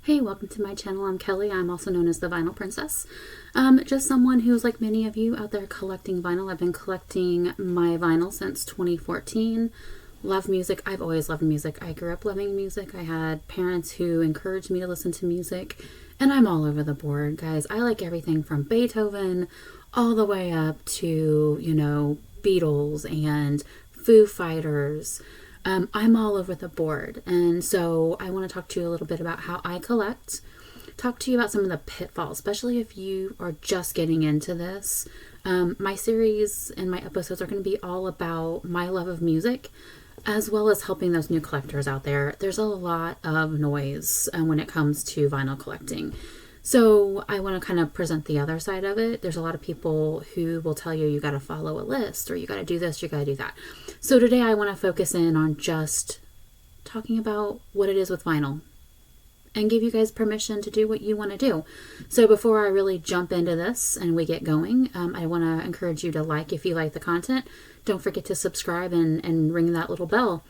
Hey, welcome to my channel. I'm Kelly. I'm also known as the Vinyl Princess. Just someone who's like many of you out there collecting vinyl. I've been collecting my vinyl since 2014. Love music. I've always loved music. I grew up loving music. I had parents who encouraged me to listen to music, and I'm all over the board, guys. I like everything from Beethoven all the way up to, Beatles and Foo Fighters. I'm all over the board, and so I want to talk to you a little bit about how I collect, talk to you about some of the pitfalls, especially if you are just getting into this. My series and my episodes are going to be all about my love of music, as well as helping those new collectors out there. There's a lot of noise when it comes to vinyl collecting. So I want to kind of present the other side of it. There's a lot of people who will tell you got to follow a list, or you got to do this, you got to do that. So today I want to focus in on just talking about what it is with vinyl and give you guys permission to do what you want to do. So before I really jump into this and we get going, I want to encourage you to like if you like the content. Don't forget to subscribe and ring that little bell.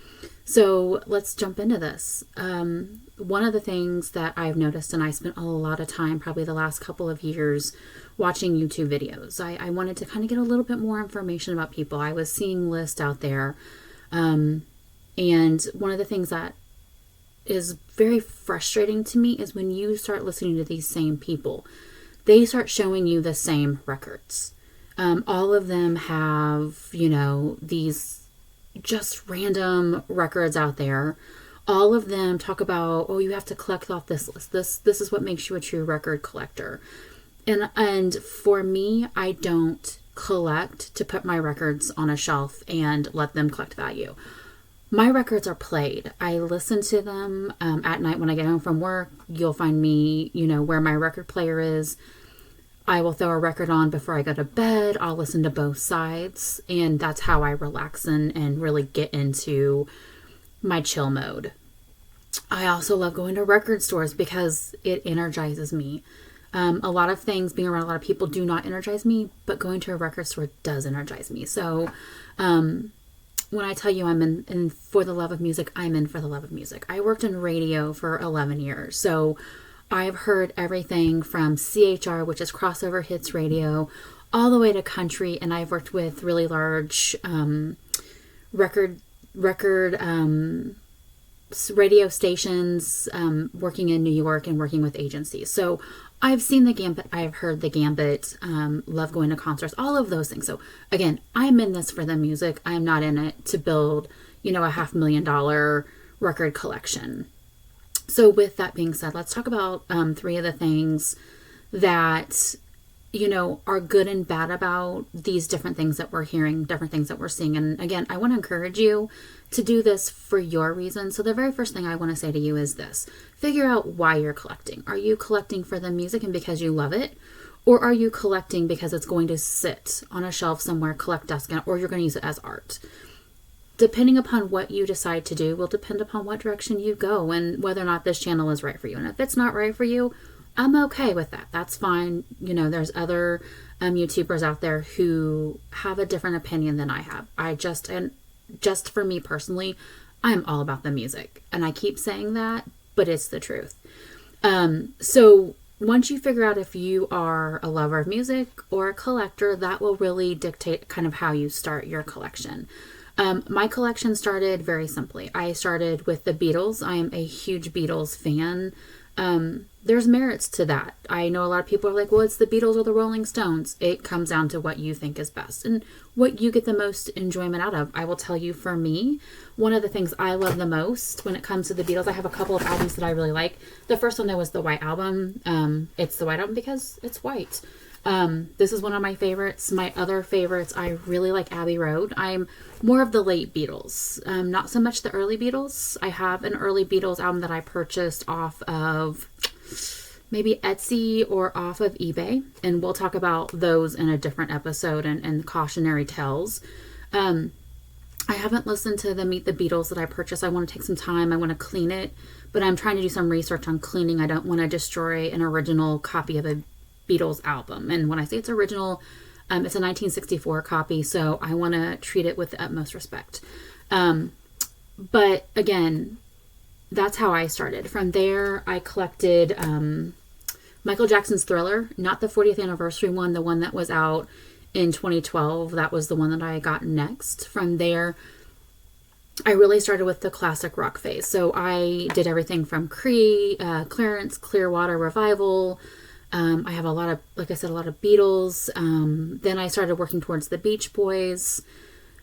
So let's jump into this. One of the things that I've noticed, and I spent a lot of time, probably the last couple of years, watching YouTube videos. I wanted to kind of get a little bit more information about people. I was seeing lists out there. And one of the things that is very frustrating to me is when you start listening to these same people, they start showing you the same records. All of them have, these just random records out there. All of them talk about, oh, you have to collect off this list. This is what makes you a true record collector. And for me, I don't collect to put my records on a shelf and let them collect value. My records are played. I listen to them at night when I get home from work. You'll find me, where my record player is. I will throw a record on before I go to bed. I'll listen to both sides. And that's how I relax and really get into my chill mode. I also love going to record stores because it energizes me. A lot of things, being around a lot of people, do not energize me, but going to a record store does energize me. So when I tell you I'm in for the love of music, I'm in for the love of music. I worked in radio for 11 years. So I've heard everything from CHR, which is crossover hits radio, all the way to country. And I've worked with really large record radio stations, working in New York and working with agencies. So I've seen the gambit. I've heard the gambit. Love going to concerts, all of those things. So again, I'm in this for the music. I'm not in it to build, a $500,000 record collection. So with that being said, let's talk about 3 of the things that, are good and bad about these different things that we're hearing, different things that we're seeing. And again, I want to encourage you to do this for your reasons. So the very first thing I want to say to you is this: figure out why you're collecting. Are you collecting for the music and because you love it? Or are you collecting because it's going to sit on a shelf somewhere, collect dust, or you're going to use it as art? Depending upon what you decide to do will depend upon what direction you go and whether or not this channel is right for you. And if it's not right for you, I'm okay with that. That's fine. There's other YouTubers out there who have a different opinion than I have. Just for me personally, I'm all about the music. And I keep saying that, but it's the truth. So once you figure out if you are a lover of music or a collector, that will really dictate kind of how you start your collection. My collection started very simply. I started with the Beatles. I am a huge Beatles fan. There's merits to that. I know a lot of people are like, well, it's the Beatles or the Rolling Stones. It comes down to what you think is best and what you get the most enjoyment out of. I will tell you, for me, one of the things I love the most when it comes to the Beatles, I have a couple of albums that I really like. The first one, though, was the White Album. It's the White Album because it's white. This is one of my favorites. My other favorites, I really like Abbey Road. I'm more of the late Beatles, not so much the early Beatles. I have an early Beatles album that I purchased off of maybe Etsy or off of eBay, and we'll talk about those in a different episode and cautionary tales. I haven't listened to the Meet the Beatles that I purchased. I want to take some time. I want to clean it, but I'm trying to do some research on cleaning. I don't want to destroy an original copy of a Beatles album. And when I say it's original, it's a 1964 copy, so I want to treat it with the utmost respect. But again, that's how I started. From there, I collected Michael Jackson's Thriller, not the 40th anniversary one, the one that was out in 2012. That was the one that I got next. From there, I really started with the classic rock phase. So I did everything from Clearance, Clearwater Revival. I have a lot of, like I said, a lot of Beatles. Then I started working towards the Beach Boys.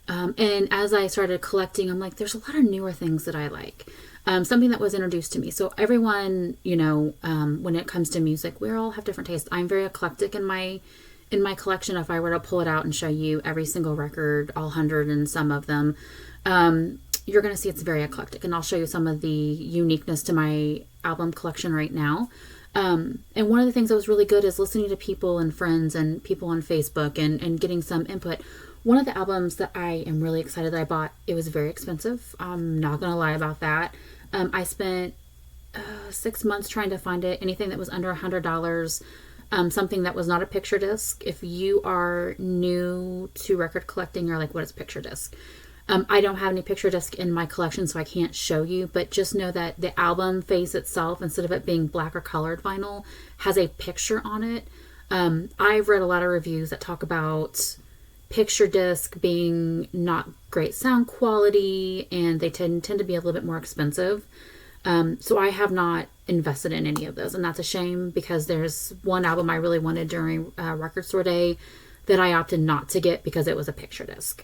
And as I started collecting, I'm like, there's a lot of newer things that I like. Something that was introduced to me. So everyone, when it comes to music, we all have different tastes. I'm very eclectic in my collection. If I were to pull it out and show you every single record, all 100 and some of them, you're going to see it's very eclectic. And I'll show you some of the uniqueness to my album collection right now. And one of the things that was really good is listening to people and friends and people on Facebook and getting some input. One of the albums that I am really excited that I bought, it was very expensive. I'm not going to lie about that. I spent 6 months trying to find it, anything that was under $100, something that was not a picture disc. If you are new to record collecting, you're like, what is picture disc? I don't have any picture disc in my collection, so I can't show you, but just know that the album face itself, instead of it being black or colored vinyl, has a picture on it. I've read a lot of reviews that talk about picture disc being not great sound quality, and they tend to be a little bit more expensive. So I have not invested in any of those, and that's a shame, because there's one album I really wanted during Record Store Day that I opted not to get because it was a picture disc.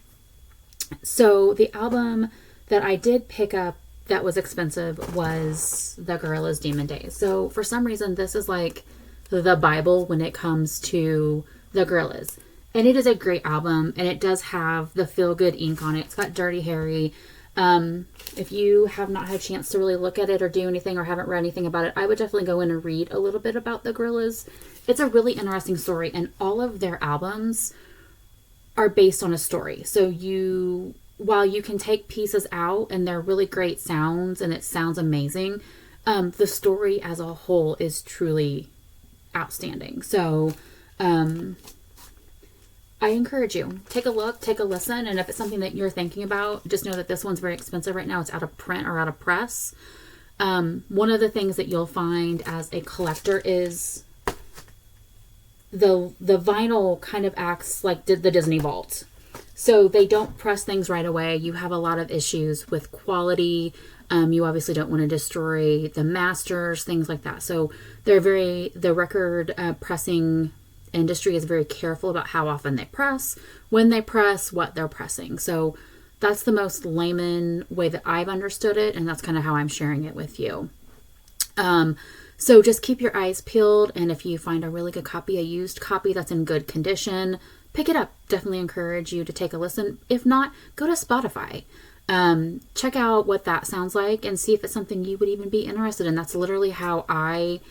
So the album that I did pick up that was expensive was the Gorillaz Demon Days. So for some reason, this is like the Bible when it comes to the Gorillaz. And it is a great album, and it does have the feel-good ink on it. It's got Dirty Harry. If you have not had a chance to really look at it or do anything or haven't read anything about it, I would definitely go in and read a little bit about the Gorillaz. It's a really interesting story, and all of their albums are based on a story. So while you can take pieces out and they're really great sounds and it sounds amazing, the story as a whole is truly outstanding. So I encourage you, take a look, take a listen, and if it's something that you're thinking about, just know that this one's very expensive right now. It's out of print or out of press. One of the things that you'll find as a collector is the vinyl kind of acts like the Disney Vault. So they don't press things right away. You have a lot of issues with quality. You obviously don't want to destroy the masters, things like that. So the record pressing industry is very careful about how often they press, when they press, what they're pressing. So that's the most layman way that I've understood it, and that's kind of how I'm sharing it with you. So just keep your eyes peeled, and if you find a really good copy, a used copy that's in good condition, pick it up. Definitely encourage you to take a listen. If not, go to Spotify. Check out what that sounds like and see if it's something you would even be interested in. That's literally how I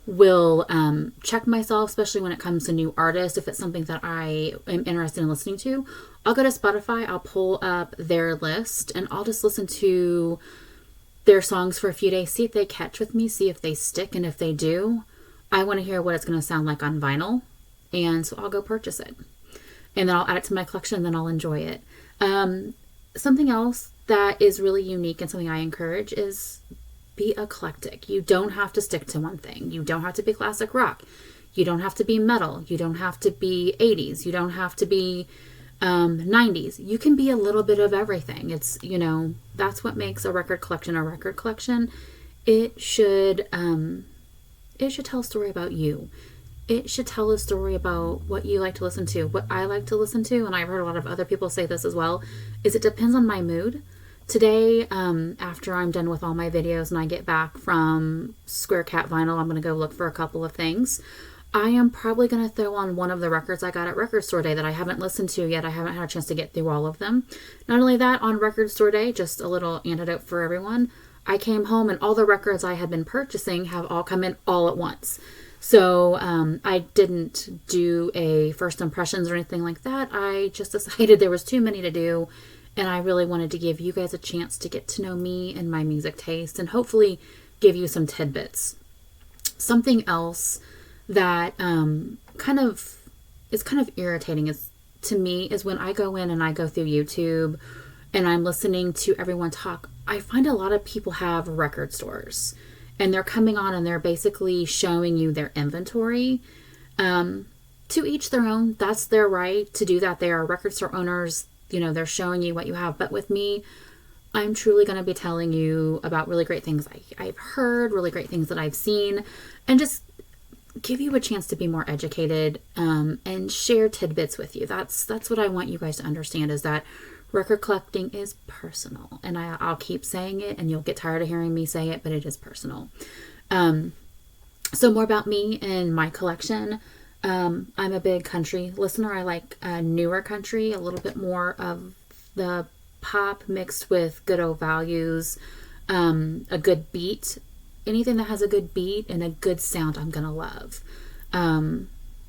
will check myself, especially when it comes to new artists. If it's something that I am interested in listening to, I'll go to Spotify, I'll pull up their list, and I'll just listen to their songs for a few days, see if they catch with me, see if they stick, and if they do, I want to hear what it's going to sound like on vinyl, and so I'll go purchase it. And then I'll add it to my collection, and then I'll enjoy it. Something else that is really unique and something I encourage is be eclectic. You don't have to stick to one thing. You don't have to be classic rock. You don't have to be metal. You don't have to be 80s. You don't have to be 90s. You can be a little bit of everything. It's, that's what makes a record collection a record collection. It should tell a story about you. It should tell a story about what you like to listen to. What I like to listen to, and I've heard a lot of other people say this as well, is it depends on my mood. Today, after I'm done with all my videos and I get back from Square Cat Vinyl, I'm going to go look for a couple of things. I am probably going to throw on one of the records I got at Record Store Day that I haven't listened to yet. I haven't had a chance to get through all of them. Not only that, on Record Store Day, just a little antidote for everyone, I came home and all the records I had been purchasing have all come in all at once. So I didn't do a first impressions or anything like that. I just decided there was too many to do, and I really wanted to give you guys a chance to get to know me and my music taste and hopefully give you some tidbits. Something else that kind of irritating to me is when I go in and I go through YouTube and I'm listening to everyone talk. I find a lot of people have record stores and they're coming on and they're basically showing you their inventory. To each their own. That's their right to do that. They are record store owners. They're showing you what you have. But with me, I'm truly going to be telling you about really great things I've heard, really great things that I've seen, and just give you a chance to be more educated, and share tidbits with you. That's what I want you guys to understand, is that record collecting is personal. And I'll keep saying it, and you'll get tired of hearing me say it, but it is personal. So more about me and my collection. I'm a big country listener. I like newer country, a little bit more of the pop mixed with good old values, a good beat. Anything that has a good beat and a good sound, I'm gonna love.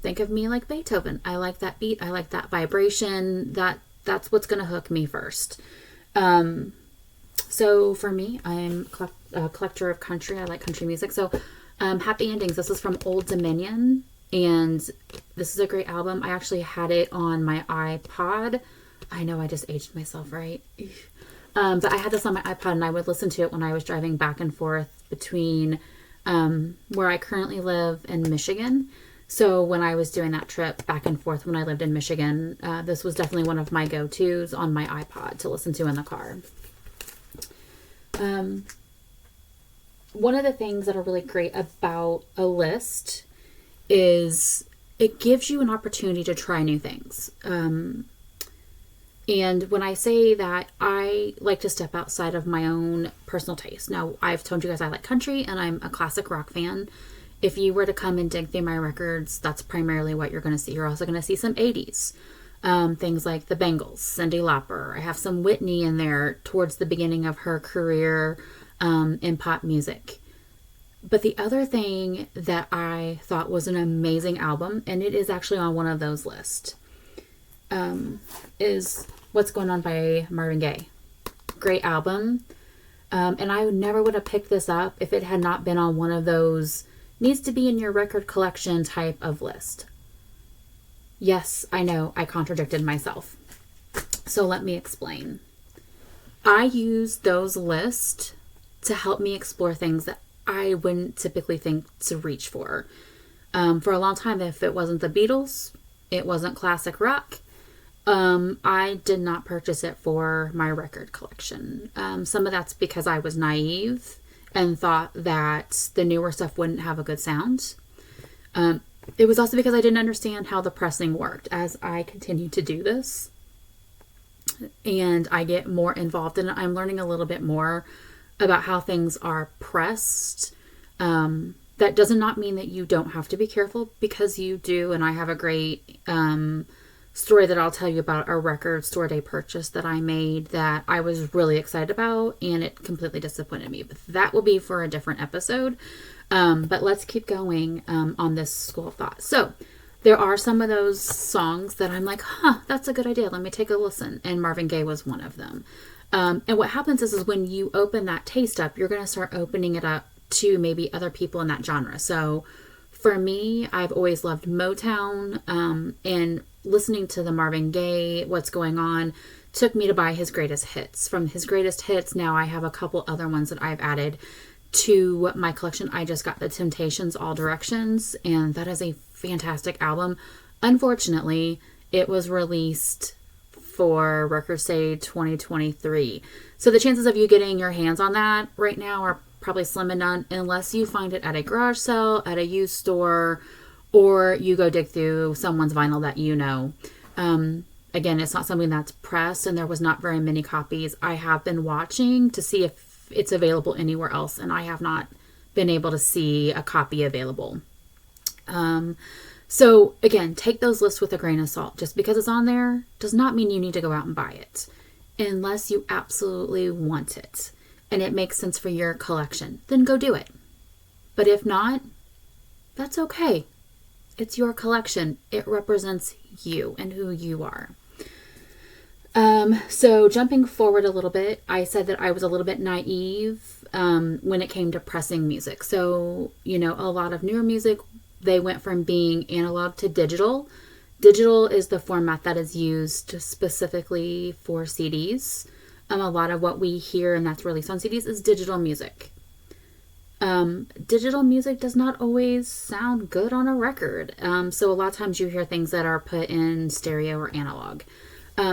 Think of me like Beethoven. I like that beat. I like that vibration. That's what's gonna hook me first. So for me, I'm a collector of country. I like country music. So Happy Endings. This is from Old Dominion, and this is a great album. I actually had it on my iPod. I know I just aged myself, right? But I had this on my iPod, and I would listen to it when I was driving back and forth between where I currently live and Michigan. So when I was doing that trip back and forth when I lived in Michigan, this was definitely one of my go-tos on my iPod to listen to in the car. One of the things that are really great about a list is it gives you an opportunity to try new things. And when I say that, I like to step outside of my own personal taste. Now, I've told you guys I like country and I'm a classic rock fan. If you were to come and dig through my records, that's primarily what you're going to see. You're also going to see some 80s. Things like the Bangles, Cyndi Lauper. I have some Whitney in there towards the beginning of her career in pop music. But the other thing that I thought was an amazing album, and it is actually on one of those lists, is What's Going On by Marvin Gaye. Great album. And I never would have picked this up if it had not been on one of those needs to be in your record collection type of list. Yes, I know I contradicted myself. So let me explain. I use those lists to help me explore things that I wouldn't typically think to reach for. For a long time, if it wasn't the Beatles, it wasn't classic rock, I did not purchase it for my record collection. Some of that's because I was naive and thought that the newer stuff wouldn't have a good sound. It was also because I didn't understand how the pressing worked. As I continue to do this and I get more involved in it, I'm learning a little bit more about how things are pressed. That does not mean that you don't have to be careful, because you do. And I have a great story that I'll tell you about a record store day purchase that I made that I was really excited about, and it completely disappointed me. But that will be for a different episode. But let's keep going on this school of thought. So there are some of those songs that I'm like, that's a good idea. Let me take a listen. And Marvin Gaye was one of them. And what happens is when you open that taste up, you're going to start opening it up to maybe other people in that genre. So for me, I've always loved Motown, and listening to the Marvin Gaye, What's Going On, took me to buy his greatest hits. From his greatest hits, now I have a couple other ones that I've added to my collection. I just got the Temptations, All Directions, and that is a fantastic album. Unfortunately, it was released for Record Day 2023. So the chances of you getting your hands on that right now are probably slim and none, unless you find it at a garage sale, at a used store, or you go dig through someone's vinyl that you know. Again, it's not something that's pressed, and there was not very many copies. I have been watching to see if it's available anywhere else, and I have not been able to see a copy available. So again, take those lists with a grain of salt. Just because it's on there does not mean you need to go out and buy it, unless you absolutely want it and it makes sense for your collection. Then go do it. But if not, that's okay. It's your collection. It represents you and who you are. So jumping forward a little bit, I said that I was a little bit naive when it came to pressing music. So, a lot of newer music, they went from being analog to digital. Digital is the format that is used specifically for CDs. a lot of what we hear and that's released on CDs is digital music. Digital music does not always sound good on a record. So a lot of times you hear things that are put in stereo or analog.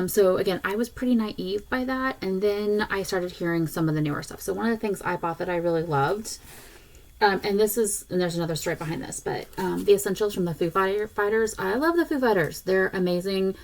So again, I was pretty naive by that. And then I started hearing some of the newer stuff. So one of the things I bought that I really loved, and there's another story behind this, but the Essentials from the Foo Fighters. I love the Foo Fighters. They're amazing.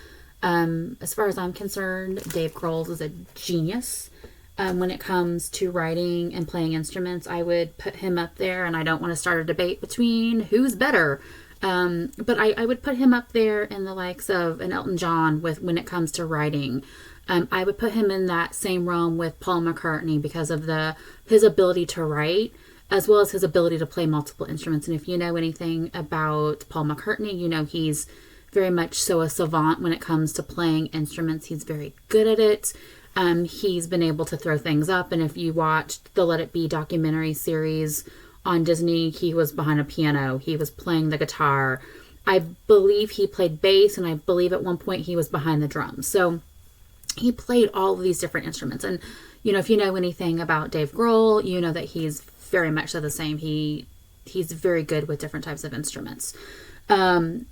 As far as I'm concerned, Dave Grohl is a genius. When it comes to writing and playing instruments, I would put him up there, and I don't want to start a debate between who's better. But I would put him up there in the likes of an Elton John when it comes to writing. I would put him in that same realm with Paul McCartney because of his ability to write, as well as his ability to play multiple instruments. And if you know anything about Paul McCartney, you know he's very much so a savant when it comes to playing instruments. He's very good at it. He's been able to throw things up. And if you watched the Let It Be documentary series on Disney, he was behind a piano. He was playing the guitar. I believe he played bass, and I believe at one point he was behind the drums. So he played all of these different instruments. And, you know, if you know anything about Dave Grohl, you know that he's very much so the same. He's very good with different types of instruments.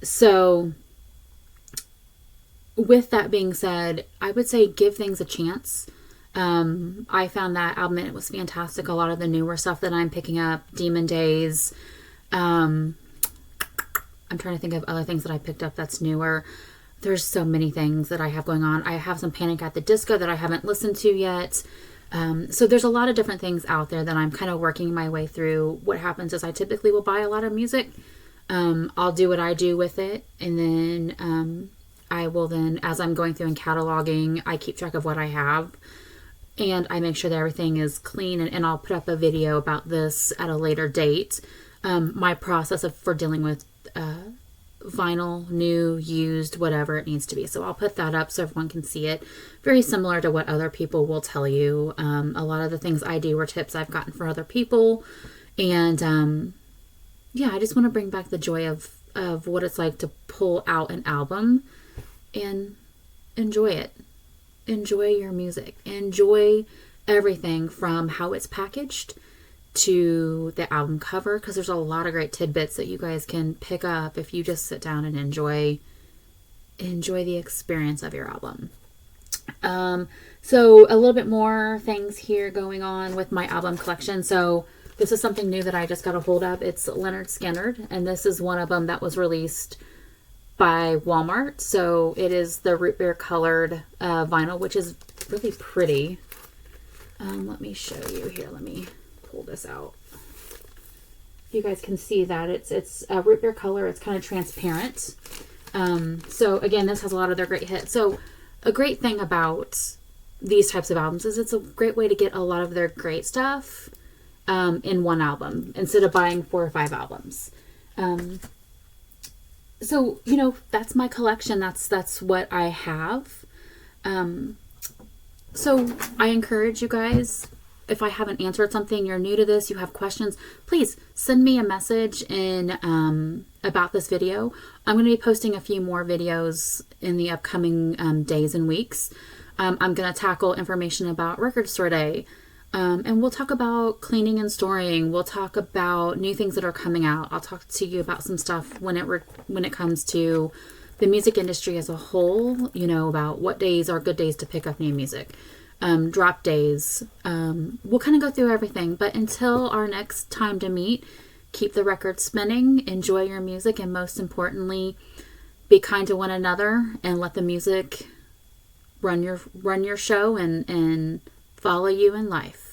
So with that being said, I would say give things a chance. I found that album and it was fantastic. A lot of the newer stuff that I'm picking up, Demon Days. I'm trying to think of other things that I picked up that's newer. There's so many things that I have going on. I have some Panic at the Disco that I haven't listened to yet. So there's a lot of different things out there that I'm kind of working my way through. What happens is I typically will buy a lot of music. I'll do what I do with it. And then I will then, as I'm going through and cataloging, I keep track of what I have. And I make sure that everything is clean. And I'll put up a video about this at a later date. My process for dealing with vinyl, new, used, whatever it needs to be. So I'll put that up so everyone can see it. Very similar to what other people will tell you. A lot of the things I do are tips I've gotten from other people. And yeah, I just want to bring back the joy of what it's like to pull out an album and enjoy it. Enjoy your music. Enjoy everything from how it's packaged to the album cover, because there's a lot of great tidbits that you guys can pick up if you just sit down and enjoy the experience of your album. So a little bit more things here going on with my album collection. So this is something new that I just got a hold of. It's Lynyrd Skynyrd, and this is one of them that was released by Walmart. So it is the root beer colored vinyl, which is really pretty. Let me show you here. Let me pull this out. You guys can see that it's a root beer color. It's kind of transparent. So again, this has a lot of their great hits. So a great thing about these types of albums is it's a great way to get a lot of their great stuff in one album instead of buying 4 or 5 albums. So, you know, that's my collection. That's what I have. So I encourage you guys, if I haven't answered something, you're new to this, you have questions, please send me a message about this video. I'm going to be posting a few more videos in the upcoming days and weeks. I'm going to tackle information about Record Store Day. And we'll talk about cleaning and storing. We'll talk about new things that are coming out. I'll talk to you about some stuff when it comes to the music industry as a whole, you know, about what days are good days to pick up new music. Drop days. We'll kind of go through everything. But until our next time to meet, keep the record spinning, enjoy your music, and most importantly, be kind to one another and let the music run your show and follow you in life.